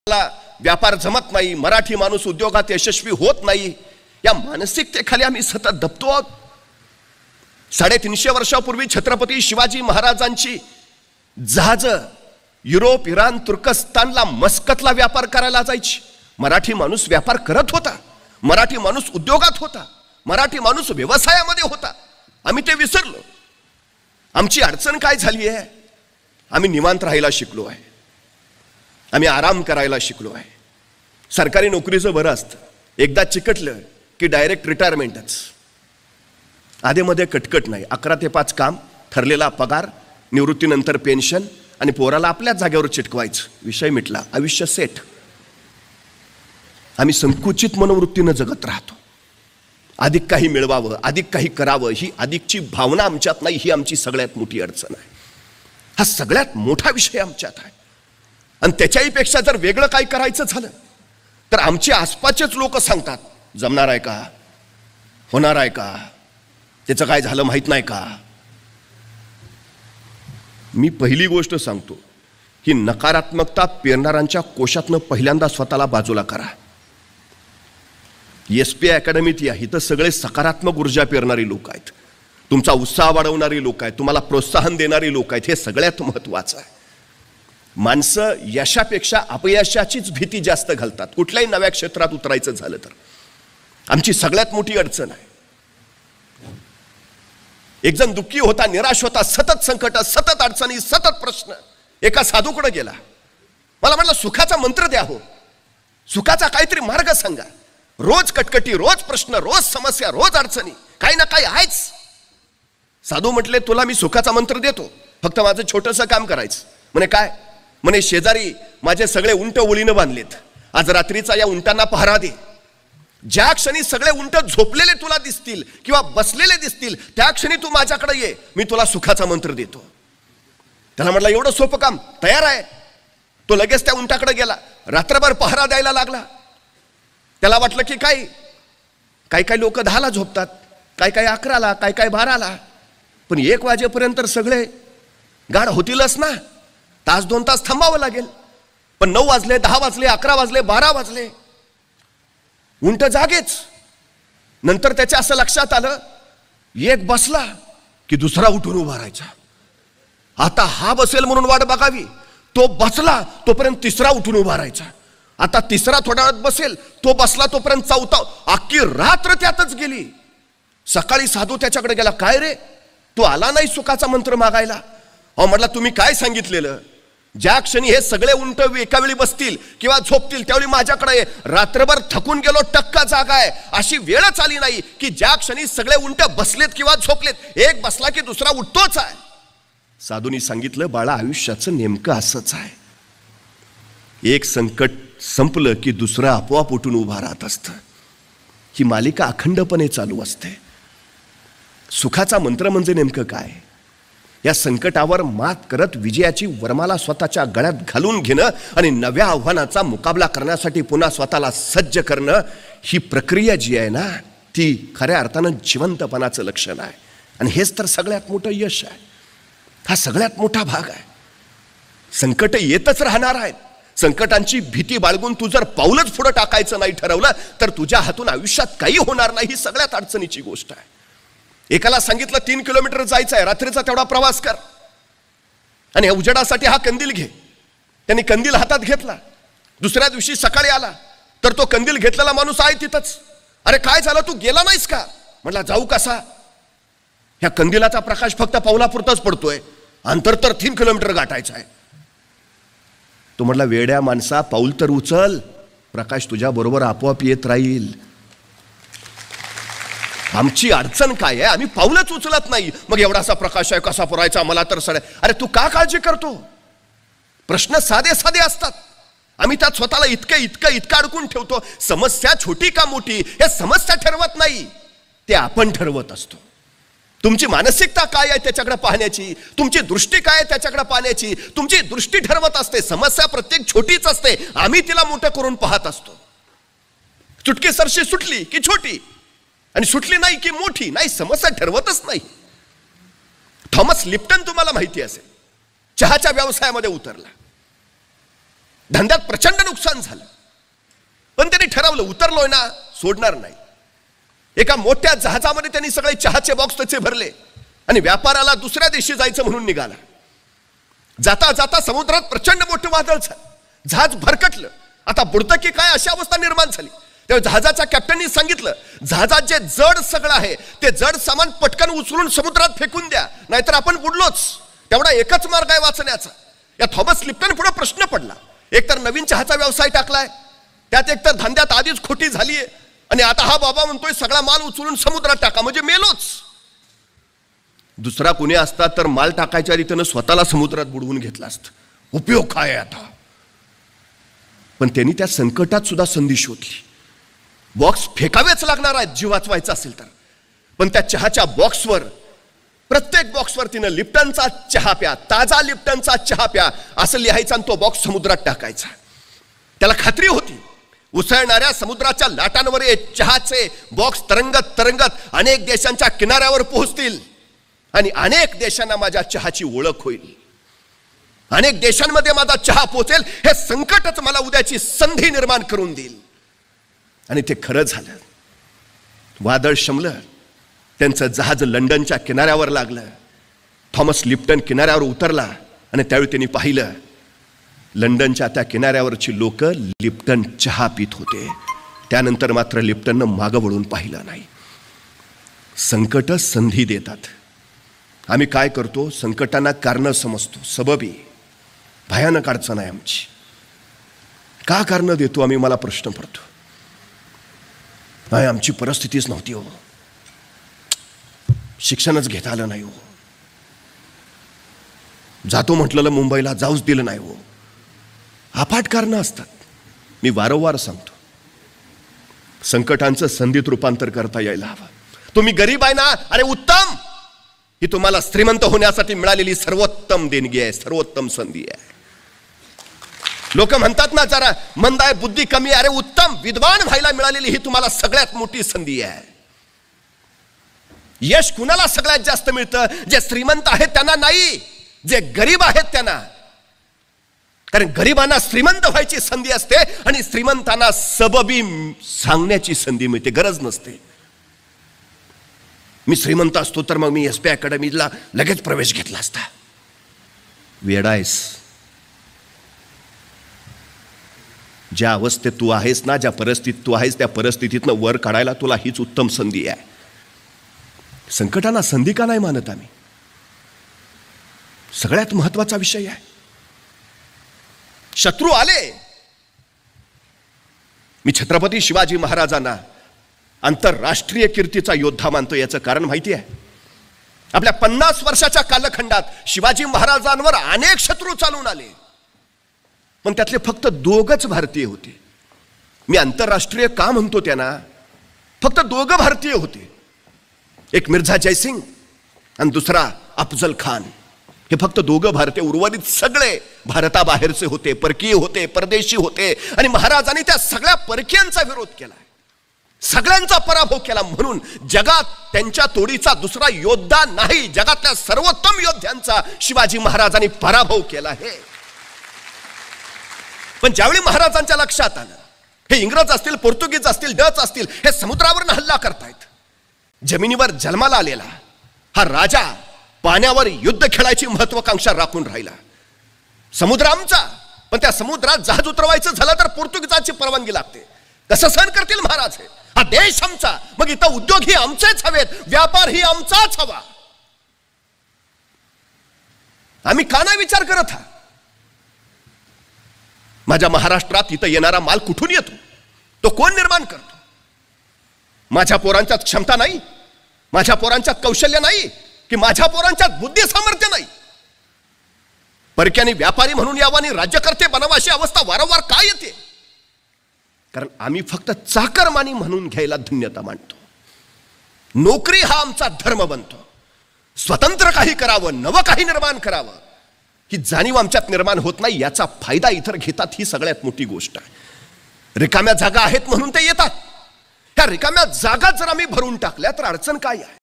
व्यापार जमत नाही, मराठी माणूस उद्योगात यशस्वी होत नाही, या मानसिकतेखाली आम्ही सतत दबतो आहोत. 350 वर्षापूर्वी छत्रपती शिवाजी महाराजांची जहाज युरोप, इराण, तुर्कस्तानला, मस्कतला व्यापार करायला जायची. मराठी माणूस व्यापार करत होता, मराठी माणूस उद्योगात होता, मराठी माणूस व्यवसायामध्ये होता. आम्ही ते विसरलो. आमची अडचण काय झाली आहे? आम्ही निवांत राहायला शिकलो आहे, आम्ही आराम करायला शिकलो आहे. सरकारी नोकरीचं बरं असतं, एकदा चिकटलं की डायरेक्ट रिटायरमेंटच. आधेमध्ये कटकट नाही. 11 ते 5 काम, ठरलेला पगार, निवृत्तीनंतर पेन्शन आणि पोराला आपल्याच जागेवर चिटकवायचं. विषय मिटला, आयुष्य सेट. आम्ही संकुचित मनोवृत्तीनं जगत राहतो. अधिक काही मिळवावं, अधिक काही करावं, ही अधिकची भावना आमच्यात नाही. ही आमची सगळ्यात मोठी अडचण आहे. हा सगळ्यात मोठा विषय आमच्यात आहे. आणि त्याच्याही पेक्षा जर वेगळं काही करायचं झालं तर आमचे आसपासचेच लोक सांगतात, जमणार आहे का, होणार आहे का, त्याचं काय झालं माहित नाही का. मी पहिली गोष्ट सांगतो, ही नकारात्मकता पेरणाऱ्यांच्या कोशातनं पहिल्यांदा स्वतःला बाजूला करा. SPI अकॅडमीत या, इथं सगळे सकारात्मक ऊर्जा पेरणारी लोक आहेत, तुमचा उत्साह वाढवणारी लोक आहेत, तुम्हाला प्रोत्साहन देणारी लोक आहेत. हे सगळ्यात महत्त्वाचं आहे. माणसं यशापेक्षा अपयशाचीच भीती जास्त घालतात कुठल्याही नव्या क्षेत्रात उतरायचं झालं तर. आमची सगळ्यात मोठी अडचण आहे. एक जण दुःखी होता, निराश होता, सतत संकट, सतत अडचणी, सतत प्रश्न. एका साधूकडे गेला, मला म्हटलं सुखाचा मंत्र द्या हो, सुखाचा काहीतरी मार्ग सांगा. रोज कटकटी, रोज प्रश्न, रोज समस्या, रोज अडचणी, काही ना काही आहेच. साधू म्हटले, तुला मी सुखाचा मंत्र देतो, फक्त माझं छोटंसं काम करायचं. म्हणे काय? म्हणे शेजारी माझे सगळे उंट ओळीनं बांधलेत, आज रात्रीचा या उंटांना पहारा दे. ज्या क्षणी सगळे उंट झोपलेले तुला दिसतील किंवा बसलेले दिसतील त्या क्षणी तू माझ्याकडे ये, मी तुला सुखाचा मंत्र देतो. त्याला म्हटलं एवढं सोपं काम, तयार आहे. तो लगेच त्या उंटाकडे गेला, रात्रभर पहारा द्यायला लागला. त्याला वाटलं की काही लोक 10ला झोपतात, काही 11ला, काही 12ला, पण 1 वाजेपर्यंत सगळे गाढ होतीलच ना. तास 2 तास थांबावं लागेल. पण 9 वाजले, 10 वाजले, 11 वाजले, 12 वाजले, उंट जागेच. नंतर त्याच्या असं लक्षात आलं, एक बसला की दुसरा उठून उभा राहायचा. आता हा बसेल म्हणून वाट बघावी, तो बसला तोपर्यंत तिसरा उठून उभा राहायचा. आता तिसरा थोड्या वेळात बसेल, तो बसला तोपर्यंत चौथा. अख्खी रात्र त्यातच गेली. सकाळी साधू त्याच्याकडे गेला, काय रे तू आला नाही सुखाचा मंत्र मागायला? अहो म्हटलं, तुम्ही काय सांगितलेलं? ज्या क्षणी हे सगळे उंट एका वेळी बसतील किंवा झोपतील त्यावेळी माझ्याकडे, रात्रभर थकून गेलो, टक्का जागा आहे, अशी वेळच आली नाही की ज्या क्षणी सगळे उंट बसलेत किंवा झोपलेत, एक बसला की दुसरा उठतोच आहे. साधूंनी सांगितलं, बाळा आयुष्याचं नेमकं असंच आहे. एक संकट संपलं की दुसरं आपोआप उठून उभा राहत असतं. ही मालिका अखंडपणे चालू असते. सुखाचा मंत्र म्हणजे नेमकं काय? या संकटावर मात करत विजयाची वरमाला स्वतःच्या गळ्यात घालून घेणं आणि नव्या आव्हानाचा मुकाबला करण्यासाठी पुन्हा स्वतःला सज्ज करणं, ही प्रक्रिया जी आहे ना, ती खऱ्या अर्थानं जिवंतपणाचं लक्षण आहे. आणि हेच तर सगळ्यात मोठं यश आहे. हा सगळ्यात मोठा भाग आहे. संकट येतच राहणार आहेत. संकटांची भीती बाळगून तू जर पाऊलच पुढे टाकायचं नाही ठरवलं तर तुझ्या हातून आयुष्यात काही होणार नाही. ही सगळ्यात अडचणीची गोष्ट आहे. एकाला सांगितलं 3 किलोमीटर जायचं आहे, रात्रीचा तेवढा प्रवास कर आणि उजेडासाठी हा कंदील घे. त्यांनी कंदील हातात घेतला. दुसऱ्या दिवशी सकाळी आला तर तो कंदील घेतलेला माणूस आहे तिथंच. अरे काय झालं, तू गेला नाहीस का? म्हटला, जाऊ कसा? ह्या कंदिलाचा प्रकाश फक्त पावलापुरताच पडतोय, अंतर तर 3 किलोमीटर गाठायचं आहे. तो म्हटला, वेड्या माणसा, पाऊल तर उचल, प्रकाश तुझ्या बरोबर आपोआप येत राहील. आमची अडचण काय आहे? आम्ही पाऊलच उचलत नाही. मग एवढासा प्रकाश आहे, कसा पुरायचा, मला तर सड. अरे तू का काळजी करतो? प्रश्न साधे साधे असतात, आम्ही त्यात स्वतःला इतकं अडकून ठेवतो. समस्या छोटी का मोठी हे समस्या ठरवत नाही, ते आपण ठरवत असतो. तुमची मानसिकता काय आहे त्याच्याकडे पाहण्याची, तुमची दृष्टी काय आहे त्याच्याकडे पाहण्याची, तुमची दृष्टी ठरवत असते. समस्या प्रत्येक छोटीच असते, आम्ही तिला मोठं करून पाहत असतो. चुटकी सरशी सुटली की छोटी आणि सुटली नाही की मोठी, नाही, समस्या ठरवतच नाही. थॉमस लिप्टन तुम्हाला माहिती असेल, चहाच्या व्यवसायामध्ये उतरला. धंद्यात प्रचंड नुकसान झालं, पण त्यांनी ठरवलं उतरलोय ना सोडणार नाही. एका मोठ्या जहाजामध्ये त्यांनी सगळे चहाचे बॉक्स त्याचे भरले आणि व्यापाराला दुसऱ्या देशी जायचं म्हणून निघाला. जाता जाता समुद्रात प्रचंड मोठं वादळ झालं, जहाज भरकटलं. आता बुडतं की काय अशी अवस्था निर्माण झाली. तेव्हा जहाजाच्या कॅप्टननी सांगितलं, जहाजात जे जड सगळं आहे ते जड सामान पटकन उचलून समुद्रात फेकून द्या, नाहीतर आपण बुडलोच. तेवढा एकच मार्ग आहे वाचण्याचा. या थॉमस लिप्टन पुढे प्रश्न पडला, एकतर नवीन चहाचा व्यवसाय टाकलाय, त्यात एकतर धंद्यात आधीच खोटी झालीये, आणि आता हा बाबा म्हणतोय सगळा माल उचलून समुद्रात टाका, म्हणजे मेलोच. दुसरा कुणी असता तर माल टाकायच्या रीतीनं स्वतःला समुद्रात बुडवून घेतला असतं. उपयोग काय आहे आता. पण त्यांनी त्या संकटात सुद्धा संधी शोधली. बॉक्स फेकावेच लागणार आहेत जीव वाचवायचा असेल तर, पण त्या चहाच्या बॉक्सवर, प्रत्येक बॉक्सवर तिनं लिप्टनचा चहा प्या, ताजा लिप्टनचा चहा प्या असं लिहायचं आणि तो बॉक्स समुद्रात टाकायचा. त्याला खात्री होती उसळणाऱ्या समुद्राच्या लाटांवर हे चहाचे बॉक्स तरंगत तरंगत अनेक देशांच्या किनाऱ्यावर पोहोचतील आणि अनेक देशांना माझ्या चहाची ओळख होईल. अनेक देशांमध्ये माझा चहा पोहोचेल. हे संकटच मला उद्याची संधी निर्माण करून देईल. आणि ते खरं झालं. वादळ शमलं, त्यांचं जहाज लंडनच्या किनाऱ्यावर लागलं. थॉमस लिप्टन किनाऱ्यावर उतरला आणि त्यावेळी त्यांनी पाहिलं लंडनच्या त्या किनाऱ्यावरची लोक लिप्टन चहा पित होते. त्यानंतर मात्र लिप्टननं मागं वळून पाहिलं नाही. संकट संधी देतात. आम्ही काय करतो, संकटांना कारण समजतो, सबबी भयानक अडचण आहे आमची. का कारण देतो आम्ही, मला प्रश्न पडतो. नाही आमची परिस्थितीच नव्हती हो, शिक्षणच घेता आलं नाही हो, जातो म्हटलं मुंबईला जाऊच दिलं नाही हो. अफाट कारणं असतात. मी वारंवार सांगतो, संकटांचं संधीत रूपांतर करता यायला हवं. तुम्ही गरीब आहे ना, अरे उत्तम, ही तुम्हाला श्रीमंत होण्यासाठी मिळालेली सर्वोत्तम देणगी आहे, सर्वोत्तम संधी आहे. लोक म्हणतात ना जरा मंद आहे, बुद्धी कमी आहे, अरे उत्तम, विद्वान व्हायला मिळालेली ही तुम्हाला सगळ्यात मोठी संधी आहे. यश कुणाला सगळ्यात जास्त मिळतं, जे श्रीमंत आहेत त्यांना नाही, जे गरीब आहेत त्यांना. कारण गरिबांना श्रीमंत व्हायची संधी असते आणि श्रीमंतांना सबबी सांगण्याची संधी मिळते, गरज नसते. मी श्रीमंत असतो तर मग मी SPI अकॅडमीला लगेच प्रवेश घेतला असता. वेडायस. ज्या अवस्थेत तू आहेस ना, ज्या परिस्थितीत तू आहेस, त्या परिस्थितीतनं वर काढायला तुला हीच उत्तम संधी आहे. संकटांना संधी का नाही मानत आम्ही? सगळ्यात महत्वाचा विषय आहे. शत्रू आले. मी छत्रपती शिवाजी महाराजांना आंतरराष्ट्रीय कीर्तीचा योद्धा मानतो. याचं कारण माहिती आहे, आपल्या 50 वर्षाच्या कालखंडात शिवाजी महाराजांवर अनेक शत्रू चालून आले, पण त्यातले फक्त 2च भारतीय होते. मी आंतरराष्ट्रीय का म्हणतो त्यांना, फक्त 2 भारतीय होते. एक मिर्झा जयसिंग आणि दुसरा अफजल खान. हे फक्त 2 भारतीय, उर्वरित सगळे भारताबाहेरचे होते, परकीय होते, परदेशी होते. आणि महाराजांनी त्या सगळ्या परकीयांचा विरोध केला, सगळ्यांचा पराभव केला. म्हणून जगात त्यांच्या तोडीचा दुसरा योद्धा नाही, जगातल्या सर्वोत्तम योद्ध्यांचा शिवाजी महाराजांनी पराभव केला आहे. पण ज्यावेळी महाराजांच्या लक्षात आलं हे इंग्रज असतील, पोर्तुगीज असतील, डच असतील, हे समुद्रावर हल्ला करतायत, जमिनीवर जन्माला आलेला हा राजा पाण्यावर युद्ध खेळायची महत्वाकांक्षा राखून राहिला. समुद्र आमचा, पण त्या समुद्रात जहाज उतरवायचं झालं तर पोर्तुगीजाची परवानगी लागते. कसं सहन करतील महाराज? हा देश आमचा, मग इथं उद्योग ही आमचेच हवेत, व्यापार ही आमचाच हवा. आम्ही का नाही विचार करत? हा माझ्या महाराष्ट्रात इथं येणारा माल कुठून येतो, तो कोण निर्माण करतो? माझ्या पोरांच्यात क्षमता नाही, माझ्या पोरांच्यात कौशल्य नाही, की माझ्या पोरांच्यात बुद्धी सामर्थ्य नाही? परक्याने व्यापारी म्हणून यावं आणि राज्यकर्ते बनावं अशी अवस्था वारंवार का येते? कारण आम्ही फक्त चाकरमानी म्हणून घ्यायला धन्यता मानतो. नोकरी हा आमचा धर्म बनतो. स्वतंत्र काही करावं, नवं काही निर्माण करावं ही जाणीव आमच्यात निर्माण होत नाही. याचा फायदा इतर घेतात, ही सगळ्यात मोठी गोष्ट आहे. रिकाम्या जागा आहेत म्हणून ते येतात. ह्या रिकाम्या जागा जर आम्ही भरून टाकल्या तर अडचण काय आहे?